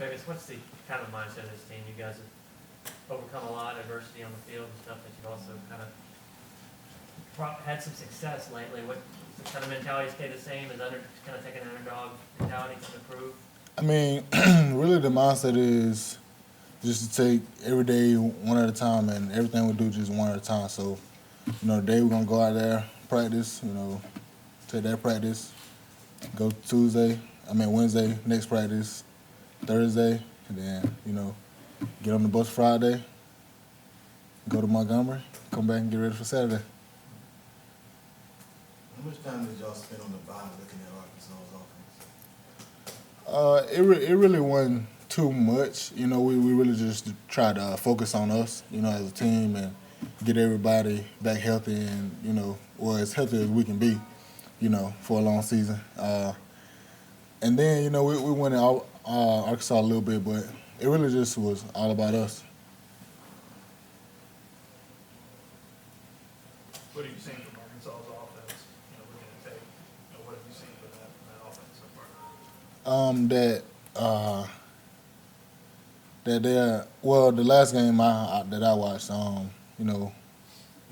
Montravius, what's the kind of mindset of this team? You guys have overcome a lot of adversity on the field and stuff, but you've also kind of had some success lately. What kind of mentality stay the same? Is kind of taking an underdog mentality to improve? I mean, really the mindset is just to take every day one at a time, and everything we do just one at a time. So, the day we're going to go out there, practice, take that practice, go Wednesday, next practice, Thursday, and then, get on the bus Friday, go to Montgomery, come back and get ready for Saturday. How much time did y'all spend on the bye looking at Arkansas's offense? It really wasn't too much. We really just tried to focus on us, as a team, and get everybody back healthy and, as healthy as we can be, for a long season. And then, we went in Arkansas a little bit, but it really just was all about us. What have you seen from Arkansas's offense? Looking at tape, what have you seen from that offense so far? The last game that I watched,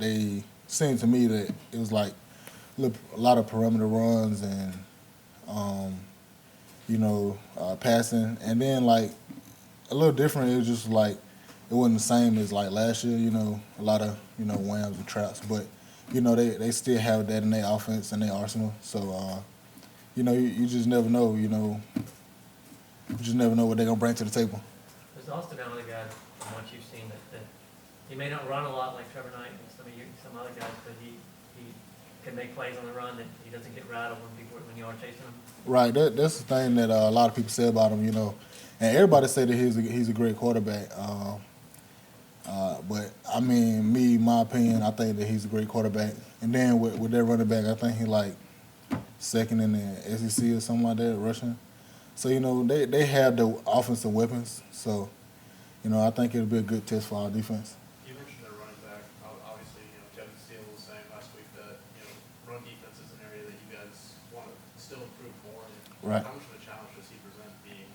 they seemed to me that it was like a lot of perimeter runs and, passing. And then, like, a little different, it was just like it wasn't the same as, like, last year, a lot of, whams and traps. But, they still have that in their offense and their arsenal. So, you just never know, you just never know what they're going to bring to the table. There's also been other guys from what you've seen that he may not run a lot like Trevor Knight and some other guys, but he can make plays on the run that he doesn't get rattled when you are chasing him. Right, that's the thing that a lot of people say about him, and everybody say that he's a great quarterback. But I mean, my opinion, I think that he's a great quarterback. And then with that running back, I think he like second in the SEC or something like that, rushing. So they have the offensive weapons. So I think it'll be a good test for our defense. You mentioned their running back. Obviously, Kevin Steele was saying last week that run defense is an area that you guys want to still improve more in. Right. How much of a challenge does he present being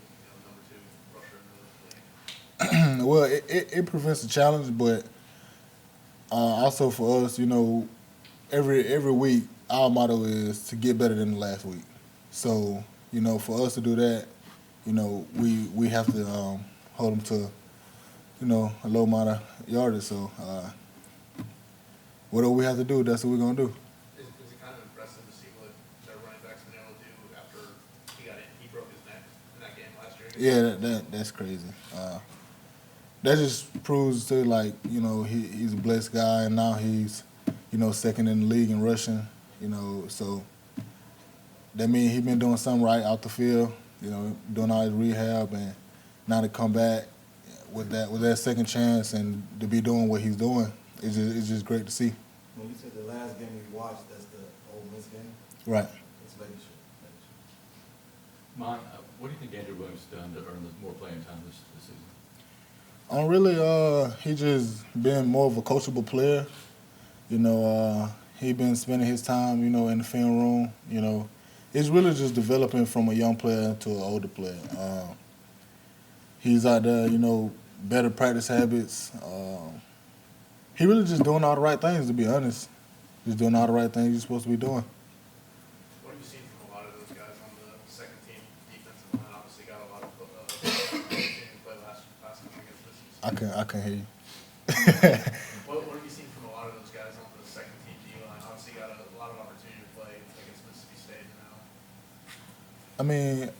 number 2 rusher in the league? Well, it prevents the challenge, but also for us, every week our motto is to get better than the last week. So for us to do that, we have to hold them to a low amount of yardage. So whatever we have to do, that's what we're gonna do. Is it kind of impressive to see what their running back's been able to do after he broke his neck in that game last year? Yeah, that's crazy. That just proves to he's a blessed guy, and now he's second in the league in rushing. So that means he's been doing something right out the field. Doing all his rehab, and now to come back with that second chance and to be doing what he's doing, it's just great to see. When you said the last game we watched, that's the Ole Miss game? Right. That's making sure. Mon, what do you think Andrew Williams has done to earn more playing time this season? He just been more of a coachable player. He been spending his time, in the film room. It's really just developing from a young player to an older player. He's out there, better practice habits. He really just doing all the right things, to be honest. Just doing all the right things he's supposed to be doing. What have you seen from a lot of those guys on the second team defensive line? Obviously got a lot of play last time against this season. I can hear you. What have you seen from a lot of those guys on the second team D line? Obviously got a lot of opportunity to play against Mississippi State now.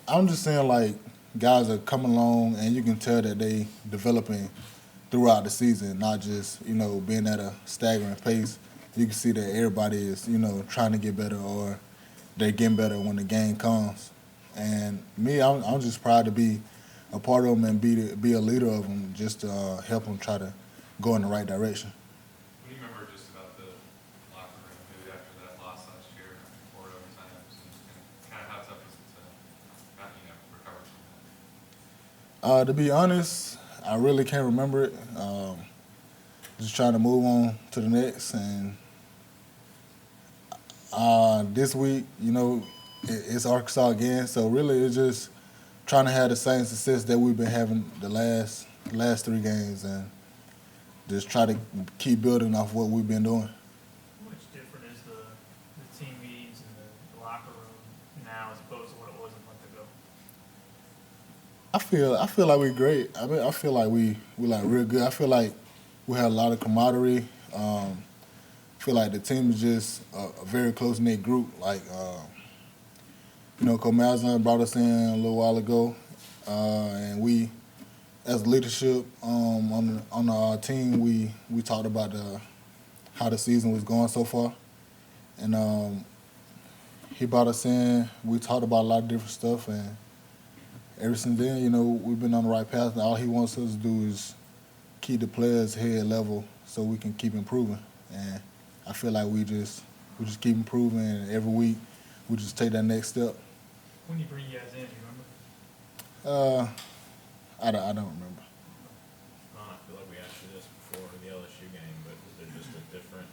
I'm just saying, guys are coming along, and you can tell that they developing throughout the season, not just, being at a staggering pace. You can see that everybody is, trying to get better, or they're getting better when the game comes. And me, I'm just proud to be a part of them and be a leader of them, just to help them try to go in the right direction. What do you remember just about the locker room, maybe after that loss last year, before overtimes, and kind of how tough is it to recover from that? To be honest, I really can't remember it. Just trying to move on to the next. And this week, it's Arkansas again. So really, it's just trying to have the same success that we've been having the last 3 games, and just try to keep building off what we've been doing. How much different is the team meetings and the locker room now as opposed to what it was a month ago? I feel like we're great. I mean, I feel like we like real good. I feel like we have a lot of camaraderie. I feel like the team is just a very close knit group. Like, you know, Coach Malzahn brought us in a little while ago, and we, as leadership on our team, we talked about how the season was going so far, and he brought us in. We talked about a lot of different stuff, and ever since then, you know, we've been on the right path. And all he wants us to do is keep the players' head level so we can keep improving. And I feel like we just keep improving, and every week we just take that next step. When you bring you guys in, do you remember? I don't remember. I feel like we asked you this before the LSU game, but is there just a different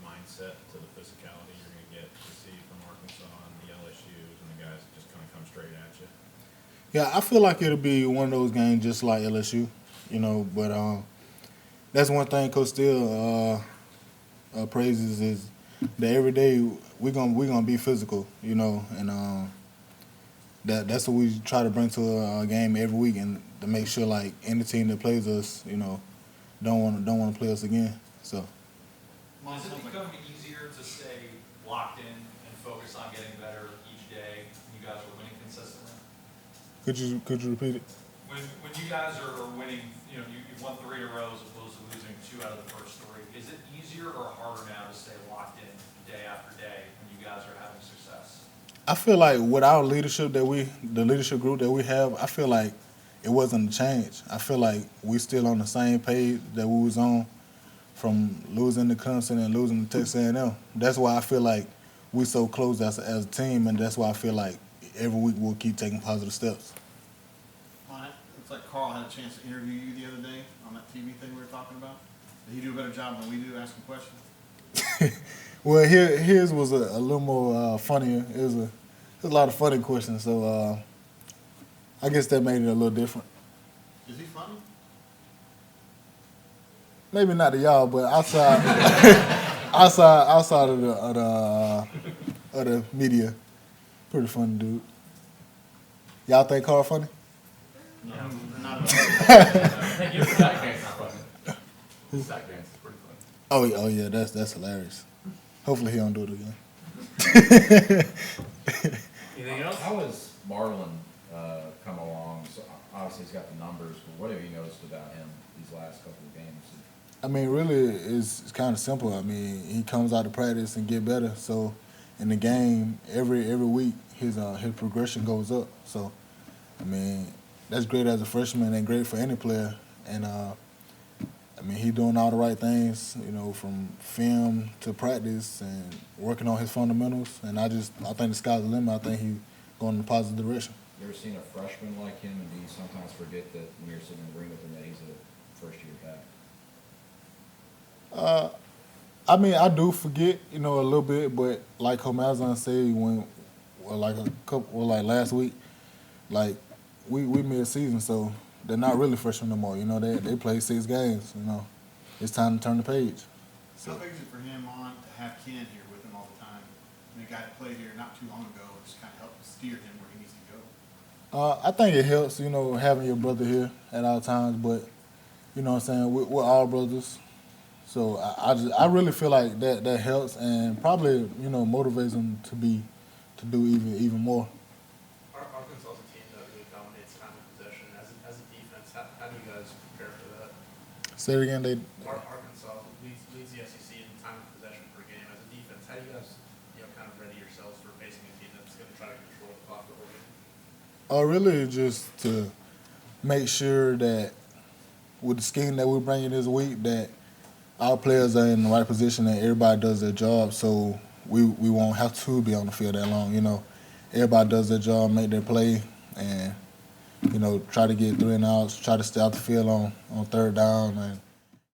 mindset to the physicality you're going to get to see from Arkansas and the LSU's and the guys that just kind of come straight at you? Yeah, I feel like it'll be one of those games just like LSU, you know. But that's one thing Coach Steele praises is that every day we're gonna be physical, you know, and that's what we try to bring to a game every week, and to make sure like any team that plays us, you know, don't want to play us again. So. Is it becoming easier to stay locked in and focus on getting better each day? You guys are winning consistently. Could you repeat it? When you guys are winning, you know, you've won 3 in a row as opposed to losing 2 out of the first 3. Is it easier or harder now to stay locked in day after day when you guys are having success? I feel like with our leadership the leadership group that we have, I feel like it wasn't a change. I feel like we still on the same page that we was on from losing to Clemson and losing to Texas A&M. That's why I feel like we so close as a team, and that's why I feel like every week we'll keep taking positive steps. Well, it's like Carl had a chance to interview you the other day on that TV thing we were talking about. Did he do a better job than we do asking questions? Well, his was a little more funnier. It was a lot of funny questions, so I guess that made it a little different. Is he funny? Maybe not to y'all, but outside of the media, pretty funny dude. Y'all think Carl funny? Yeah. Not at all. Thank you. Sack dance is funny. His sack dance is pretty funny. Oh yeah, that's hilarious. Hopefully he don't do it again. Anything else? How has Marlon come along? So obviously he's got the numbers, but what have you noticed about him these last couple of games? I mean, really, it's kind of simple. I mean, he comes out to practice and get better. So in the game, every week, his progression goes up. So, I mean, that's great as a freshman and great for any player. And I mean, he's doing all the right things, you know, from film to practice and working on his fundamentals. And I think the sky's the limit. I think he's going in a positive direction. You ever seen a freshman like him, and do you sometimes forget that when you're sitting in the ring with him that he's a first-year back? I mean, I do forget, you know, a little bit, but like Malzahn said, like last week, like we mid-season, so they're not really freshmen no more. You know, they played 6 games. You know, it's time to turn the page. So. How big is it for him to have Ken here with him all the time? I mean, a guy that played here not too long ago, just kind of helped steer him where he needs to go. I think it helps, you know, having your brother here at all times, but you know what I'm saying, we're all brothers. So I really feel like that helps, and probably, you know, motivates them to do even more. Arkansas is a team that really dominates time of possession. As a defense, how do you guys prepare for that? Say it again. Arkansas leads the SEC in time of possession per game. As a defense, how do you guys, you know, kind of ready yourselves for facing a team that's going to try to control the clock the whole game? Really just to make sure that with the scheme that we're bringing this week, that our players are in the right position and everybody does their job, so we won't have to be on the field that long. You know, everybody does their job, make their play, and you know, try to get 3 and outs, try to stay out the field on 3rd down, and